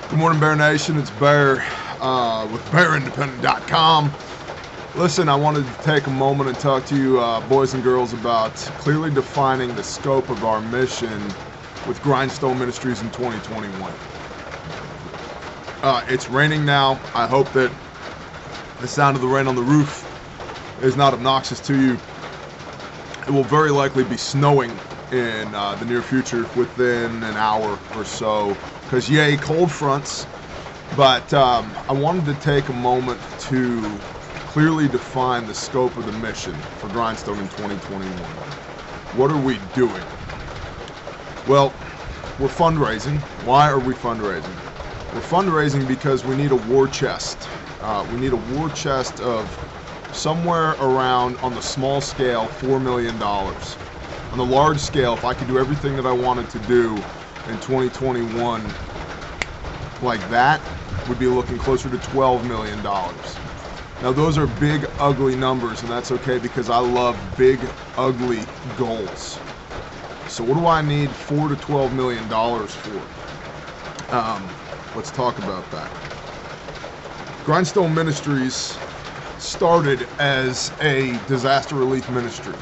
Good morning, Bear Nation. It's Bear with BearIndependent.com. Listen, I wanted to take a moment and talk to you boys and girls about clearly defining the scope of our mission with Grindstone Ministries in 2021. It's raining now. I hope that the sound of the rain on the roof is not obnoxious to you. It will very likely be snowing in the near future within an hour or so, because yay, cold fronts. But I wanted to take a moment to clearly define the scope of the mission for Grindstone in 2021. What are we doing? Well, we're fundraising. Why are we fundraising? We're fundraising because we need a war chest. We need a war chest of somewhere around, on the small scale, $4 million. On the large scale, if I could do everything that I wanted to do in 2021 like that, we'd be looking closer to $12 million. Now those are big, ugly numbers, and that's okay because I love big, ugly goals. So what do I need $4 to $12 million for? Let's talk about that. Grindstone Ministries started as a disaster relief ministry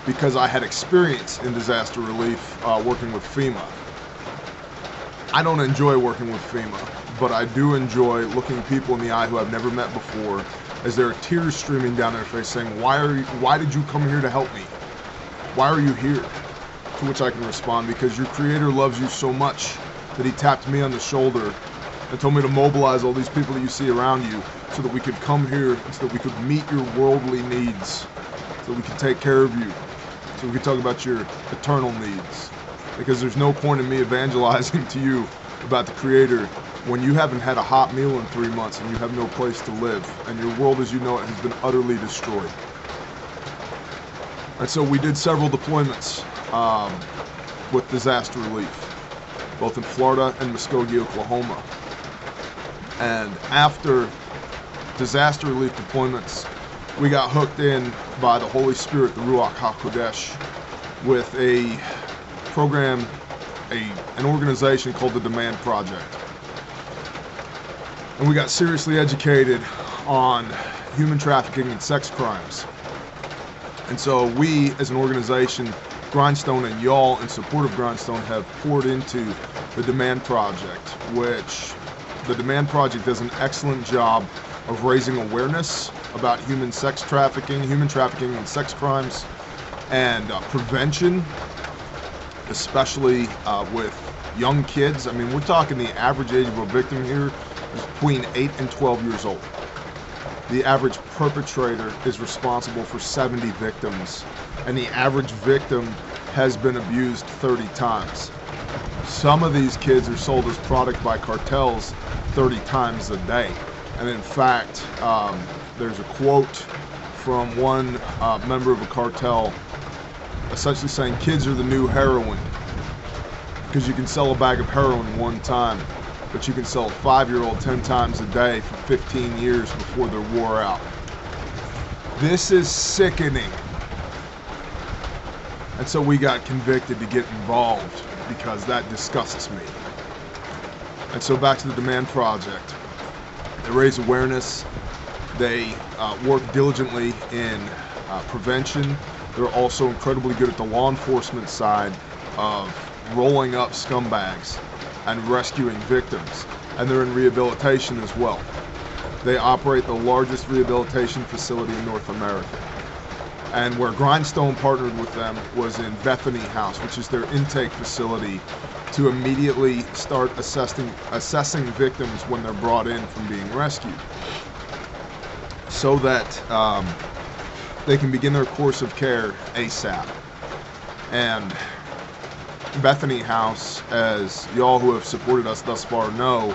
because I had experience in disaster relief working with FEMA. I don't enjoy working with FEMA, but I do enjoy looking people in the eye who I've never met before as there are tears streaming down their face saying, why did you come here to help me? Why are you here? To which I can respond, because your creator loves you so much that he tapped me on the shoulder and told me to mobilize all these people that you see around you so that we could come here and so that we could meet your worldly needs, so that we could take care of you, so we could talk about your eternal needs. Because there's no point in me evangelizing to you about the Creator when you haven't had a hot meal in 3 months and you have no place to live, and your world as you know it has been utterly destroyed. And so we did several deployments with disaster relief, both in Florida and Muskogee, Oklahoma. And after disaster relief deployments, we got hooked in by the Holy Spirit, the Ruach HaKodesh, with a program, an organization called the Demand Project. And we got seriously educated on human trafficking and sex crimes. And so we, as an organization, Grindstone and y'all in support of Grindstone, have poured into the Demand Project, which the Demand Project does an excellent job of raising awareness about human trafficking and sex crimes, and prevention, especially with young kids. I mean, we're talking the average age of a victim here is between 8 and 12 years old. The average perpetrator is responsible for 70 victims, and the average victim has been abused 30 times. Some of these kids are sold as product by cartels 30 times a day. And in fact, there's a quote from one member of a cartel essentially saying kids are the new heroin, because you can sell a bag of heroin one time, but you can sell a 5-year-old 10 times a day for 15 years before they're wore out. This is sickening. And so we got convicted to get involved because that disgusts me. And so back to the Demand Project. They raise awareness. They work diligently in prevention. They're also incredibly good at the law enforcement side of rolling up scumbags and rescuing victims. And they're in rehabilitation as well. They operate the largest rehabilitation facility in North America. And where Grindstone partnered with them was in Bethany House, which is their intake facility, to immediately start assessing victims when they're brought in from being rescued, so that they can begin their course of care ASAP. And Bethany House, as y'all who have supported us thus far know,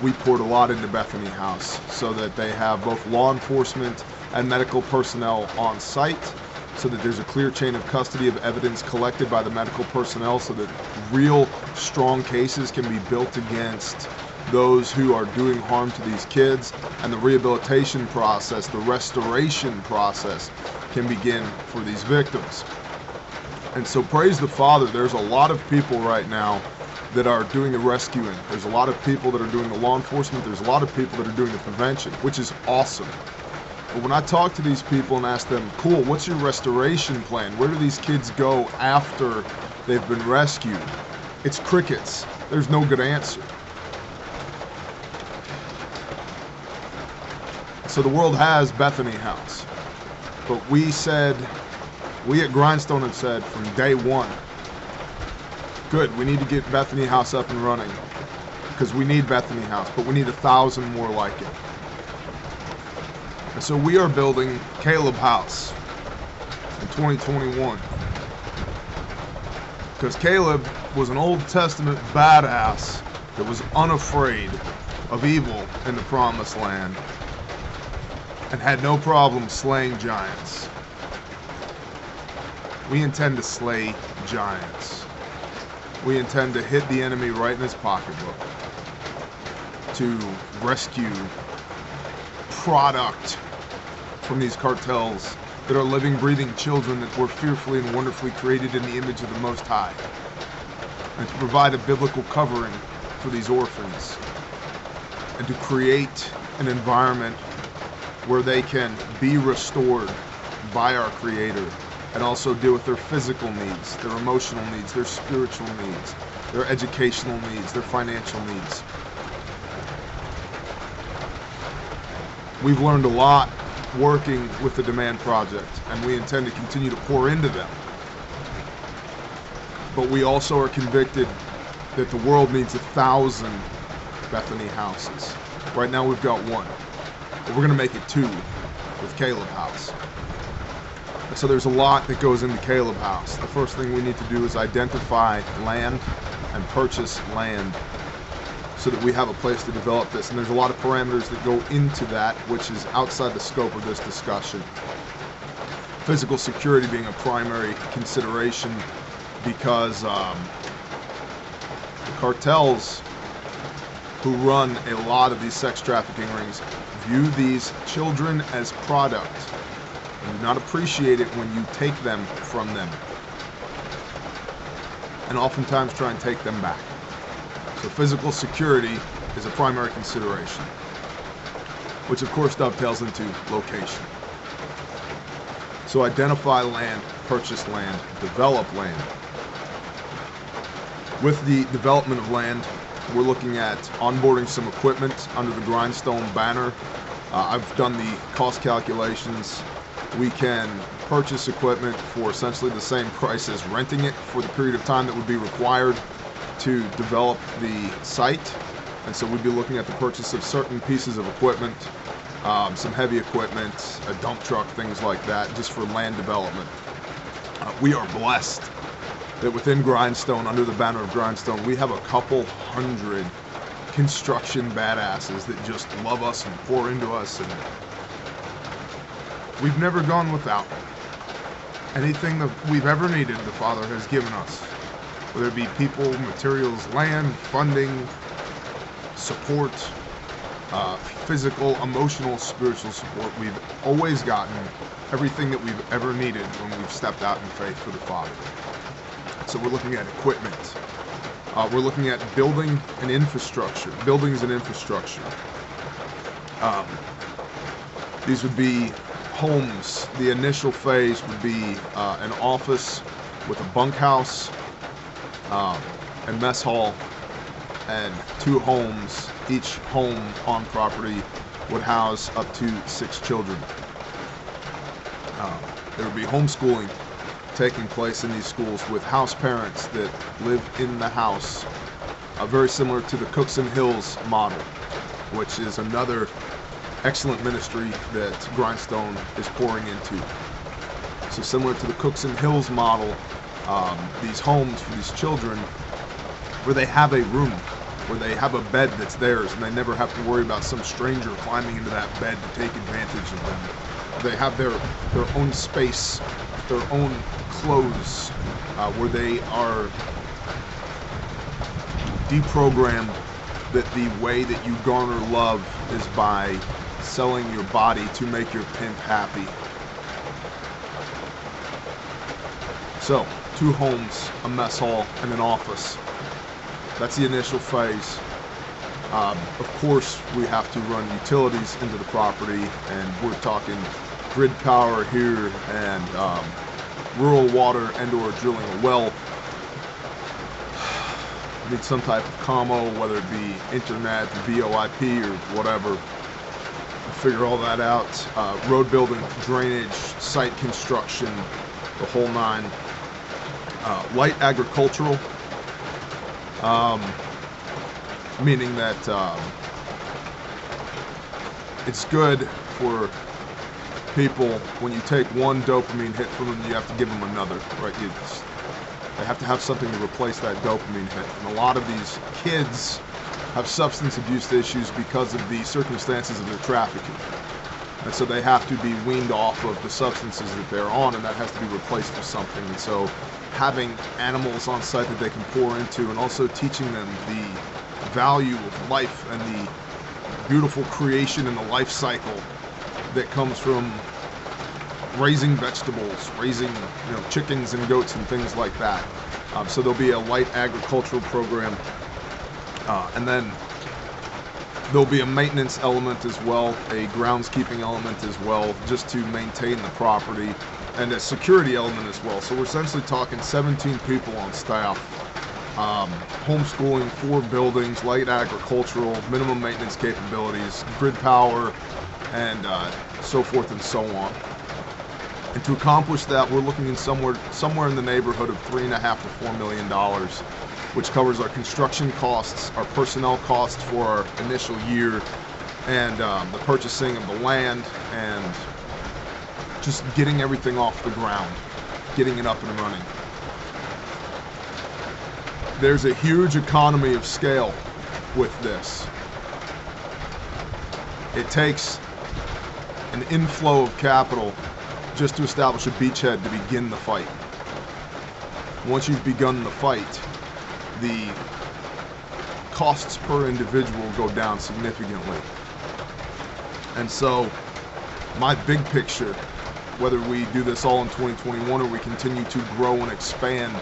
we poured a lot into Bethany House so that they have both law enforcement and medical personnel on site, so that there's a clear chain of custody of evidence collected by the medical personnel, so that real strong cases can be built against those who are doing harm to these kids, and the rehabilitation process, the restoration process, can begin for these victims. And so praise the Father, there's a lot of people right now that are doing the rescuing. There's a lot of people that are doing the law enforcement. There's a lot of people that are doing the prevention, which is awesome. But when I talk to these people and ask them, cool, what's your restoration plan? Where do these kids go after they've been rescued? It's crickets. There's no good answer. So the world has Bethany House. But we at Grindstone have said from day one, good, we need to get Bethany House up and running because we need Bethany House, but we need 1,000 more like it. And so we are building Caleb House in 2021 because Caleb was an Old Testament badass that was unafraid of evil in the Promised Land and had no problem slaying giants. We intend to slay giants. We intend to hit the enemy right in his pocketbook, to rescue product from these cartels that are living, breathing children that were fearfully and wonderfully created in the image of the Most High, and to provide a biblical covering for these orphans, and to create an environment where they can be restored by our Creator and also deal with their physical needs, their emotional needs, their spiritual needs, their educational needs, their financial needs. We've learned a lot working with the Demand Project, and we intend to continue to pour into them. But we also are convicted that the world needs 1,000 Bethany houses. Right now we've got one, but we're going to make it 2 with Caleb House. So there's a lot that goes into Caleb House. The first thing we need to do is identify land and purchase land so that we have a place to develop this. And there's a lot of parameters that go into that, which is outside the scope of this discussion. Physical security being a primary consideration because the cartels who run a lot of these sex trafficking rings view these children as product and do not appreciate it when you take them from them, and oftentimes try and take them back. So physical security is a primary consideration, which of course dovetails into location. So identify land, purchase land, develop land. With the development of land, we're looking at onboarding some equipment under the Grindstone banner. I've done the cost calculations. We can purchase equipment for essentially the same price as renting it for the period of time that would be required to develop the site. And so we'd be looking at the purchase of certain pieces of equipment, some heavy equipment, a dump truck, things like that, just for land development. We are blessed that within Grindstone, under the banner of Grindstone, we have a couple hundred construction badasses that just love us and pour into us, and we've never gone without. Anything that we've ever needed, the Father has given us. Whether it be people, materials, land, funding, support, physical, emotional, spiritual support. We've always gotten everything that we've ever needed when we've stepped out in faith for the Father. So we're looking at equipment. We're looking at building and infrastructure, buildings and infrastructure. These would be homes. The initial phase would be an office with a bunkhouse and mess hall, and 2 homes. Each home on property would house up to 6 children. There would be homeschooling taking place in these schools with house parents that live in the house, very similar to the Cooks and Hills model, which is another excellent ministry that Grindstone is pouring into. So similar to the Cooks and Hills model, these homes for these children where they have a room, where they have a bed that's theirs, and they never have to worry about some stranger climbing into that bed to take advantage of them. They have their own space, their own clothes, where they are deprogrammed that the way that you garner love is by selling your body to make your pimp happy. So, 2 homes, a mess hall, and an office. That's the initial phase. Of course, we have to run utilities into the property, and we're talking grid power here and rural water and/or drilling a well. Need some type of commo, whether it be internet, VoIP, or whatever. We'll figure all that out. Road building, drainage, site construction, the whole nine. Light agricultural, meaning that it's good for people when you take one dopamine hit from them, you have to give them another, right? They have to have something to replace that dopamine hit. And a lot of these kids have substance abuse issues because of the circumstances of their trafficking. And so they have to be weaned off of the substances that they're on, and that has to be replaced with something. And so having animals on site that they can pour into, and also teaching them the value of life and the beautiful creation and the life cycle that comes from raising vegetables, raising chickens and goats and things like that. So there'll be a light agricultural program, and then there'll be a maintenance element as well, a groundskeeping element as well, just to maintain the property, and a security element as well. So we're essentially talking 17 people on staff, homeschooling, 4 buildings, light agricultural, minimum maintenance capabilities, grid power, and so forth and so on. And to accomplish that, we're looking in somewhere in the neighborhood of $3.5 to $4 million, which covers our construction costs, our personnel costs for our initial year, and the purchasing of the land, and just getting everything off the ground, getting it up and running. There's a huge economy of scale with this. It takes an inflow of capital just to establish a beachhead to begin the fight. Once you've begun the fight, the costs per individual go down significantly. And so my big picture, whether we do this all in 2021 or we continue to grow and expand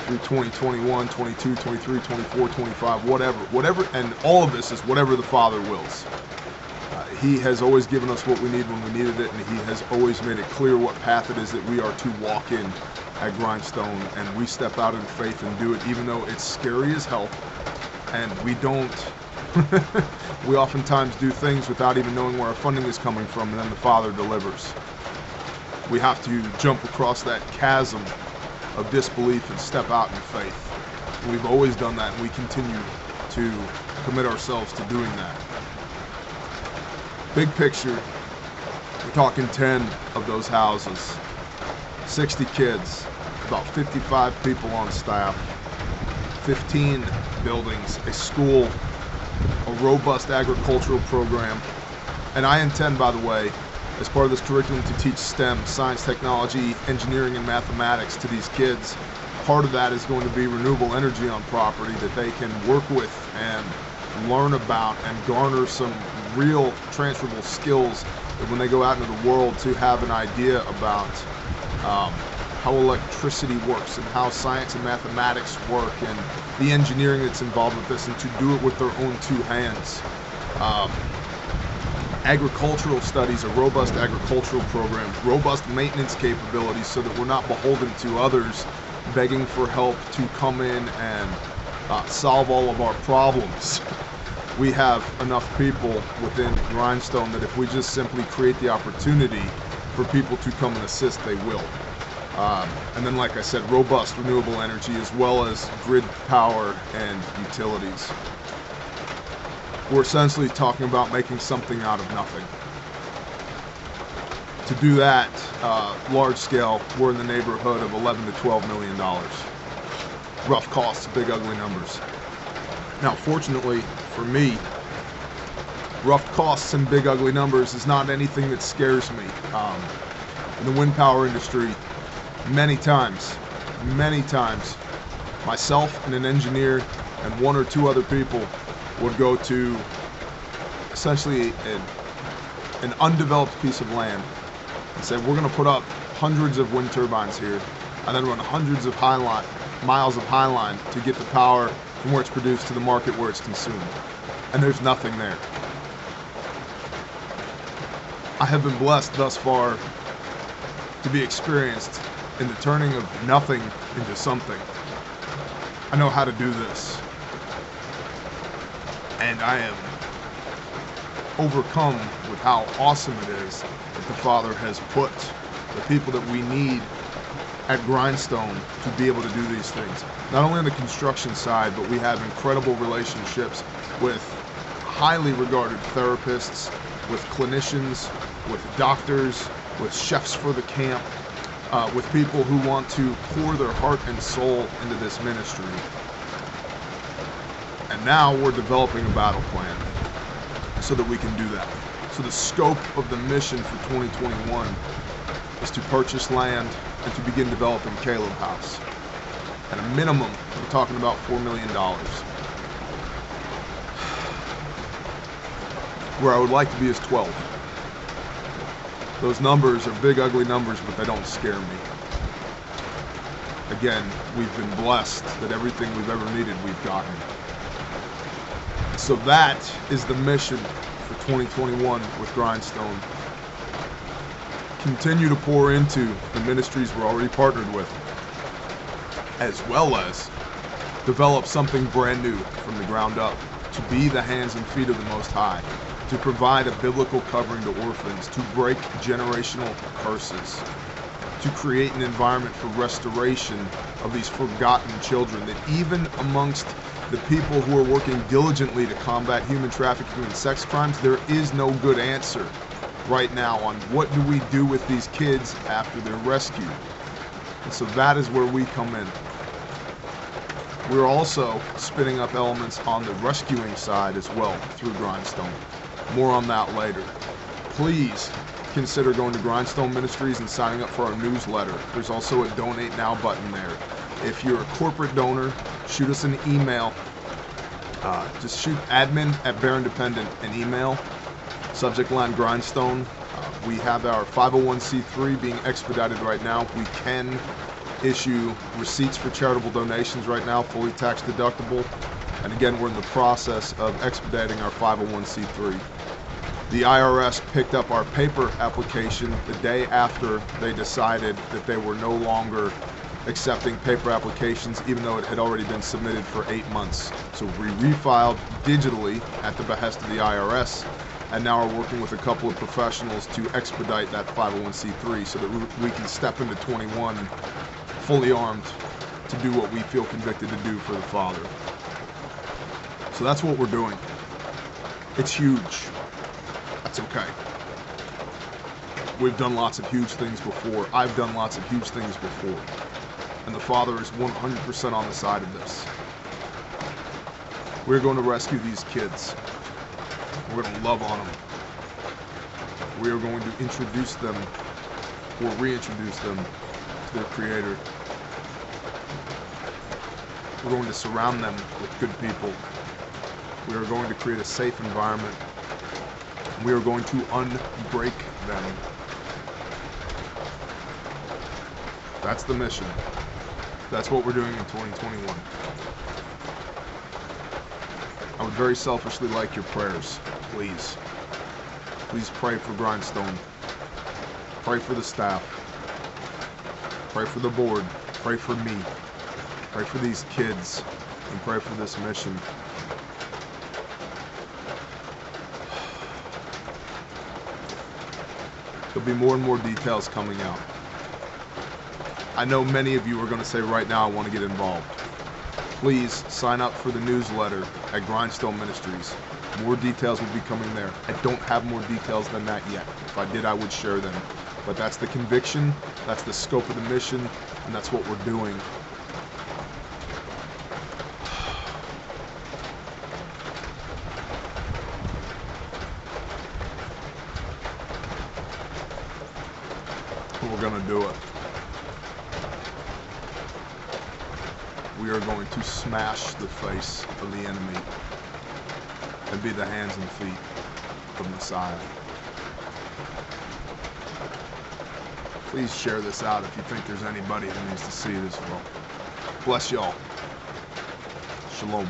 through 2021, 22, 23, 24, 25, whatever, and all of this is whatever the Father wills. He has always given us what we need when we needed it, and He has always made it clear what path it is that we are to walk in at Grindstone, and we step out in faith and do it, even though it's scary as hell, and we don't, we oftentimes do things without even knowing where our funding is coming from, and then the Father delivers. We have to jump across that chasm of disbelief and step out in faith. And we've always done that, and we continue to commit ourselves to doing that. Big picture, we're talking 10 of those houses, 60 kids, about 55 people on staff, 15 buildings, a school, a robust agricultural program, and I intend, by the way, as part of this curriculum to teach STEM, science, technology, engineering, and mathematics to these kids. Part of that is going to be renewable energy on property that they can work with and learn about and garner some real transferable skills that when they go out into the world to have an idea about how electricity works and how science and mathematics work and the engineering that's involved with this, and to do it with their own 2 hands. Agricultural studies, a robust agricultural program, robust maintenance capabilities so that we're not beholden to others begging for help to come in and solve all of our problems. We have enough people within Grindstone that if we just simply create the opportunity for people to come and assist, they will. And then, like I said, robust renewable energy as well as grid power and utilities. We're essentially talking about making something out of nothing. To do that, large scale, we're in the neighborhood of $11 to $12 million. Rough costs, big ugly numbers. Now, fortunately for me, rough costs and big ugly numbers is not anything that scares me. In the wind power industry, many times, myself and an engineer and 1 or 2 other people would go to essentially an undeveloped piece of land and say, we're going to put up hundreds of wind turbines here and then run hundreds of miles of high line to get the power from where it's produced to the market where it's consumed. And there's nothing there. I have been blessed thus far to be experienced in the turning of nothing into something. I know how to do this. And I am overcome with how awesome it is that the Father has put the people that we need at Grindstone to be able to do these things. Not only on the construction side, but we have incredible relationships with highly regarded therapists, with clinicians, with doctors, with chefs for the camp, with people who want to pour their heart and soul into this ministry. And now we're developing a battle plan so that we can do that. So the scope of the mission for 2021 is to purchase land and to begin developing Caleb House. At a minimum, we're talking about $4 million. Where I would like to be is 12. Those numbers are big, ugly numbers, but they don't scare me. Again, we've been blessed that everything we've ever needed, we've gotten. So that is the mission for 2021 with Grindstone. Continue to pour into the ministries we're already partnered with, as well as develop something brand new from the ground up, to be the hands and feet of the Most High, to provide a biblical covering to orphans, to break generational curses, to create an environment for restoration of these forgotten children, that even amongst the people who are working diligently to combat human trafficking and sex crimes, there is no good answer right now on what do we do with these kids after they're rescued. And so that is where we come in. We're also spinning up elements on the rescuing side as well through Grindstone. More on that later. Please consider going to Grindstone Ministries and signing up for our newsletter. There's also a donate now button there. If you're a corporate donor, shoot us an email. Just shoot admin@Bear-Independent an email. Subject line Grindstone. We have our 501c3 being expedited right now. We can issue receipts for charitable donations right now, fully tax deductible. And again, we're in the process of expediting our 501c3. The IRS picked up our paper application the day after they decided that they were no longer accepting paper applications, even though it had already been submitted for 8 months. So we refiled digitally at the behest of the IRS, and now are working with a couple of professionals to expedite that 501c3 so that we can step into 21 fully armed to do what we feel convicted to do for the Father. So that's what we're doing. It's huge. That's okay. We've done lots of huge things before. I've done lots of huge things before. And the Father is 100% on the side of this. We're going to rescue these kids. We're going to love on them. We are going to introduce them or reintroduce them to their Creator. We're going to surround them with good people. We are going to create a safe environment. We are going to unbreak them. That's the mission. That's what we're doing in 2021. I would very selfishly like your prayers, please. Please pray for Grindstone. Pray for the staff. Pray for the board. Pray for me. Pray for these kids. And pray for this mission. There'll be more and more details coming out. I know many of you are going to say right now, I want to get involved. Please sign up for the newsletter at Grindstone Ministries. More details will be coming there. I don't have more details than that yet. If I did, I would share them. But that's the conviction, that's the scope of the mission, and that's what we're doing. We're going to do it. We are going to smash the face of the enemy and be the hands and feet of Messiah. Please share this out if you think there's anybody who needs to see it as well. Bless y'all. Shalom.